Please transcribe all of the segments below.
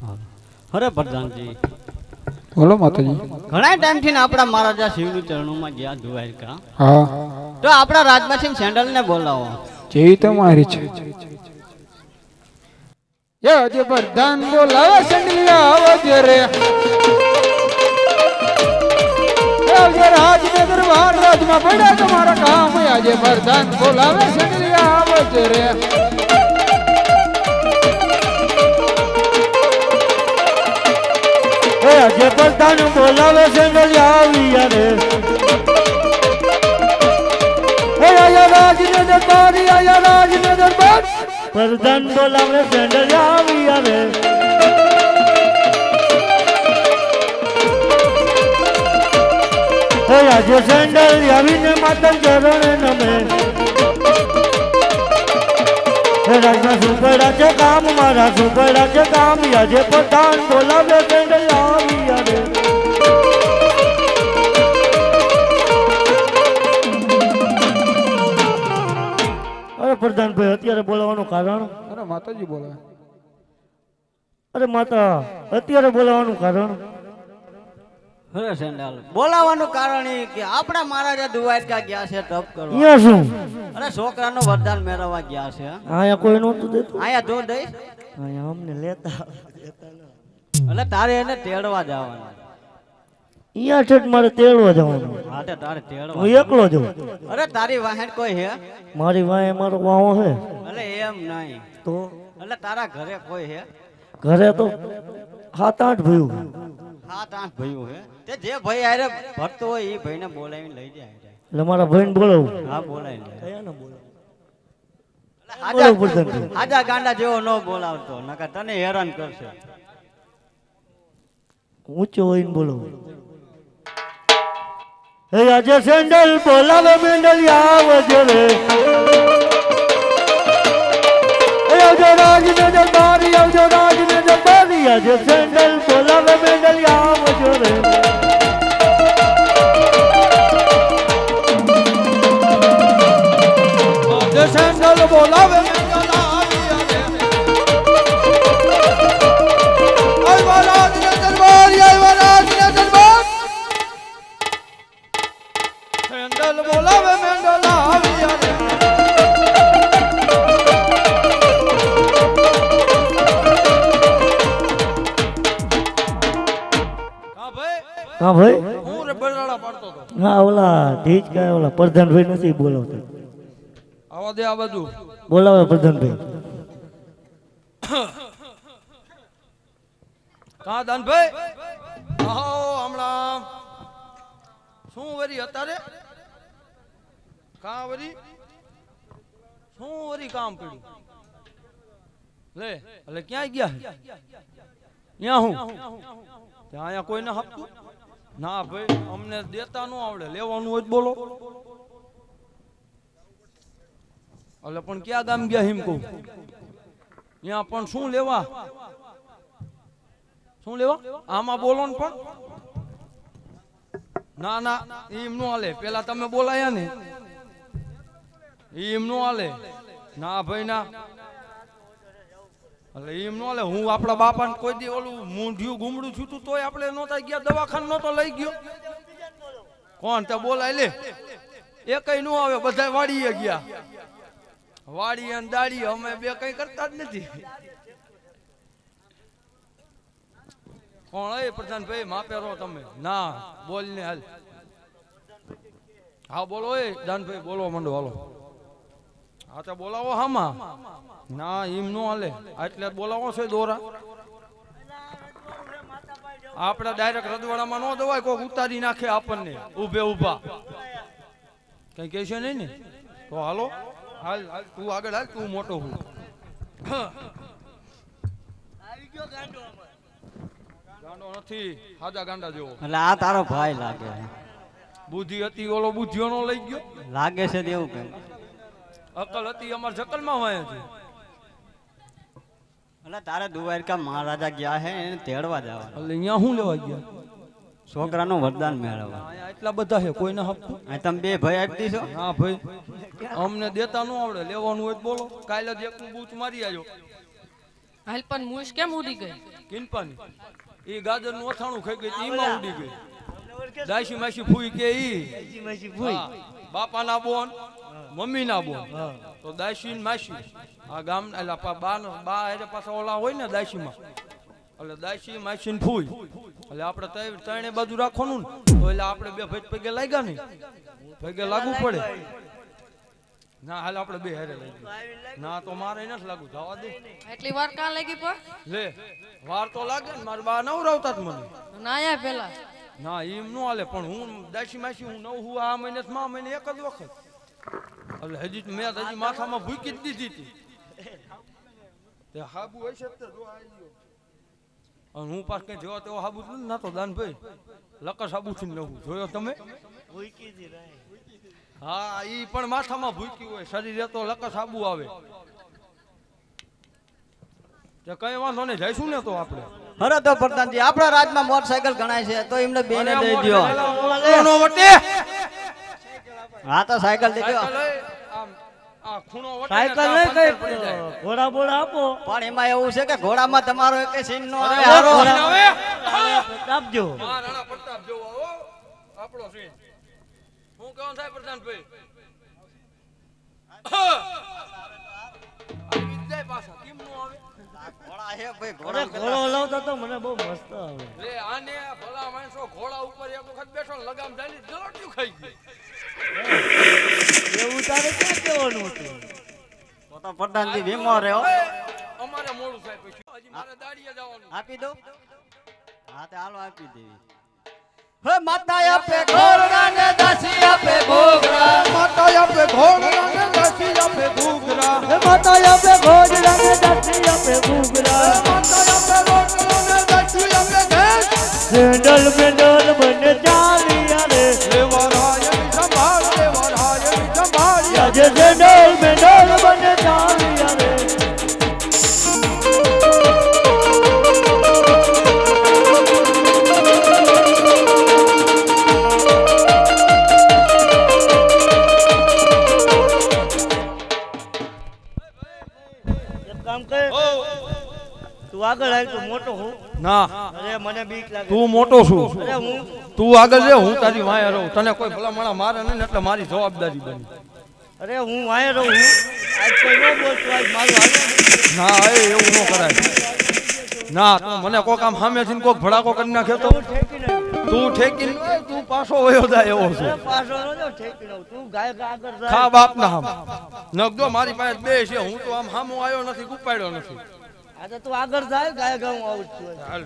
અરે પ્રધાનજી બોલો માતાજી. ઘણા ટાઈમ થી આપણા મહારાજા શિવની ચરણોમાં ગયા દ્વારકા. હા તો આપણા રાજમાસિંહ સેન્ડલ ને બોલાવો. જેવી તમારી છે. આજે પ્રધાન બોલાવે સંડલિયા આવજે રે. આવજે રાજને દરબાર રાજમાં પડ્યા તમારા કામ. આજે પ્રધાન બોલાવે સંડલિયા આવજે રે. આજે પ્રધાન બોલાવે સંડલિયા આવ્યા રે. આયા રાજને દરબાર આયા રાજને દરબાર. પ્રધાન બોલાવે સંડલિયા આવ્યા રે. આજે સેન્ડલ આવીને માતા ચરણે નમે. રાજમાં સુપડા છે કામ મારા સુપડા છે કામ. આજે પ્રધાન બોલાવે સંડલિયા આવ્યા રે. અરે પ્રધાનભાઈ અત્યારે બોલાવવાનું કારણ? અરે માતાજી બોલાવે. અરે માતા અત્યારે બોલાવવાનું કારણ? અરે સેન્ડલ બોલાવાનું કારણ એ કે આપણા મહારાજા દ્વારકા ગયા છે તપ કરવા. અહીંયા શું? અરે છોકરાનું વરદાન મેળવવા ગયા છે. અહીંયા કોઈ નહોતું દેતું. અહીંયા જો દઈશ અહીંયા અમને લેતા એટલે તારે એને તેડવા જવાનું. અહીંયા ઠેઠ મારે તેડવા જવાનું. હા તે તારે તેડવા. હું એકલો જઉં. અરે તારી વાહન કોઈ હે? મારી વાંહે મારો વાહો છે. એટલે એમ નહીં તો એટલે તારા ઘરે કોઈ હે? ઘરે તો 7-8 ભયું. 7-8 ભાઈઓ હે. તે જે ભાઈ આરે ભરતો હોય એ ભાઈને બોલાવીને લઈ જાય. એટલે મારા ભાઈને બોલાવું. હા બોલાવી લે. કયાને બોલાવું? આજા બોલાવું પ્રધાનભાઈ. આજા ગાંડા જેવો ન બોલાવતો નકર તને હેરાન કરશે. ઊંચો હોઈને બોલાવું. હે આજે સેન્ડલ બોલાવે મેંડલિયા આવજે રે. આવજો રાજને દરબારી આવજો રાજને દરબારી. આજે સેન્ડલ બોલાવે મેંડલિયા આવજો રે. આજે સેન્ડલ બોલાવે સેન્ડલ બોલાવે મેંડલા આવ્યા રે. હા ભાઈ. હું રે બરડા પાડતો તો. હા ઓલા ઠીક કાંઈ ઓલા પ્રધાનભાઈ નથી બોલાવતા. આવા દે આ બાજુ. બોલાવે પ્રધાનભાઈ. કા દાનભાઈ આહો હમણાં શું વરી અત્યારે કા વરી શું વરી કામ પડ્યું લે એટલે ક્યાં ગયા ત્યાં હું ત્યાં અહીંયા કોઈને હપતું ના ભાઈ અમને દેતા ન આવડે લેવાનું હોય જ બોલો એટલે પણ ક્યાં ગામ ગયા હિમ કહું ત્યાં પણ શું લેવા આમાં બોલો ને પણ ના ના એમ નો હાલે પેલા તમે બોલાયા ને એમ નો હાલે ના ભાઈ ના એટલે એમ નો હાલે હું આપણા બાપાને કોઈ દી ઓલું મૂંઢિયું ગુમડું છૂટું તોય આપણે નહોતા ગયા દવાખાને નહોતો લઈ ગયો કોણ તે બોલાય લે એ કઈ નો આવે બધા વાડીએ ગયા વાડી અને દાડી અમે બે કઈ કરતા જ નથી કોણ એ પ્રધાનભાઈ માપે રહો તમે ના બોલ ને હાલ હા બોલો એ દાનભાઈ બોલો મંડો હાલો હા તો બોલાવો હામાં ના એમ નો હાલે એટલે બોલાવો છે દોરા આપણે ડાયરેક્ટ રજવાડામાં નો દવાય કોઈ ઉતારી નાખે આપણને ઉભે ઉભા કઈ કહેશે નહીં ને તો હાલો હાલ હાલ તું આગળ હાલ તું મોટો હું ગાંડો નથી હાજા ગાંડા જેવો એટલે આ તારો ભાઈ લાગે બુદ્ધિ હતી ઓલો બુદ્ધિઓ નો લઈ ગયો લાગે છે દેવું કે અકલ હતી અમાર જકલ માં વાય છે એટલે તારે દ્વારકા મહારાજા ગયા હે એને તેડવા જવા એટલે અહીંયા શું લેવા ગયા છોકરાનું વરદાન મેળવવા અહીંયા એટલા બધા છે કોઈને હપતું અહીં તમે બે ભાઈ આપી દીશો હા ભાઈ અમને દેતા ન આવડે લેવાનું હોય તો બોલો કાલે જ એકનું બૂચ મારી આવ્યો હાલ પણ મૂછ કેમ ઉડી ગઈ? કિનપાની ઈ ગાજર નું અથાણું ખાઈ ગઈ ઈમાં ઉડી ગઈ. દાસી માસી ફૂઈ કે ઈ હા, બાપાના બોન મમ્મીના બોન તો દાસી ને માસી આ ગામ એટલે બા એટલે પાછા ઓલા હોય ને દાસીમાં એટલે દાસી માસી ને ફૂઈ એટલે આપણે ત્રણે બાજુ રાખવાનું ને તો એટલે આપણે બે ભાઈ પગે લાગ્યા ને પગે લાગવું પડે ના હાલ આપણે બે હારે લાગી ના તો મારે નથી લાગુ જવા દે. એટલી વાર કાં લાગી પણ? લે વાર તો લાગે ને મારા બા નવરાવતા જ મને ના આયા પેલા ના એમ ન હાલે પણ હું દાસી માસી હું નવ હું આ મહિને મહિને એક જ વખત એટલે હજી મેં હજી માથામાં ભૂકી જ દીધી હતી તે હાબુ હશે જ તે જો આવી ગયો અને હું પાછ કઈ જેવા તેવો હાબુ જ ના તો દાનભાઈ લકસ હાબુ થી નવું જોયો તમે હા ઈ પણ માથામાં ભૂકી હોય શરીરે તો લકસ હાબુ આવે તે કઈ વાંધો નહીં જઈશું ને તો આપણે હરે તો પ્રધાનજી આપણા રાજમાં મોટરસાયકલ ગણાય છે તો એમને બેને દઈ દ્યો. કોનો વટે હા તો સાયકલ દઈ દ્યો. આ ખૂણો વટે સાયકલ ને નહીં પંચર પડી જાય. કઈ ઘોડા બોડા આપો. પણ એમાં એવું છે કે ઘોડામાં તમારો એક સીન નો આવે અરે હારો. હવે આપજો. હા રાણા પ્રતાપ જેવો આવો આપણો સીન હું કહું સાહેબ પ્રધાનભાઈ આવી જાય પાછા કેમ નો આવે ઘોડા છે ભાઈ, અરે ઘોડા ઘોડો લાવતા તો મને બહુ મસ્ત આવે. લે આને ભલા માણસો ઘોડા ઉપર એક વખત બેઠો ને લગામ ડાલી ગલોટિયું ખાઈ ગયું એવું તારે ક્યાં કહેવાનું હતું? તો પ્રધાનજી વીમો રહ્યો. અમારે મોડું થાય પછી હજી મારે દાડીએ જવાનું આપી દો. હા તે હાલો આપી દેવી. હે માતા આપે ઘોડા ને દાસી આપે ઘોઘરા. માતા આપે ઘોડા ને દાસી આપે ઘૂઘરા હે માતા આપે ઘોડા ને દાસી આપે ઘૂઘરા. માતા આપે રોટલો ને દાસી આપે ઘેસ સેન્ડલ મેન્ડલ બને ચાલિયા રે. લેવરાય સંભાળ આજે સેન્ડલ મેન્ડલ બને ચાલિયા રે. એક કામ કર, તું આગળ હાલ, તું મોટો હું. ના અરે મને બીક લાગે. તું મોટો છું અરે હું તું આગળ રે હું તારી વાંહે રહું તને કોઈ ભલામણા મારે નહીં ને એટલે મારી જવાબદારી બની અરે હું વાંહે રહું હું. આજ કોઈ ન બોલતું, આજ મારું હાલે. ના એ એવું ન કરાય ના તું મને કોક આમ સામે થી કોક ભડાકો કરી નાખ્યો તો હું ઠેકી નહીં. તું ઠેકી તું પાછો વયો જાય એવો છે અરે પાછો ન જાઉં, ઠેકી લઉં. તું ગાય આગળ જા. ખા બાપ ના આમ નગદો મારી પાસે બે છે હું તો આમ સામો આવ્યો નથી ગુપાડ્યો નથી આજે તું આગળ જાય, ગાય ગાઉં આવું જ છું. હાલ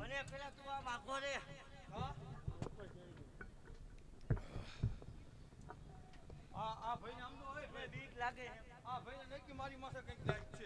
મને પેલા તું આમ આખો રે. આ ભાઈને આમ તો હવે બીક લાગે. આ ભાઈને નક્કી મારી માથે કંઈક જાય છે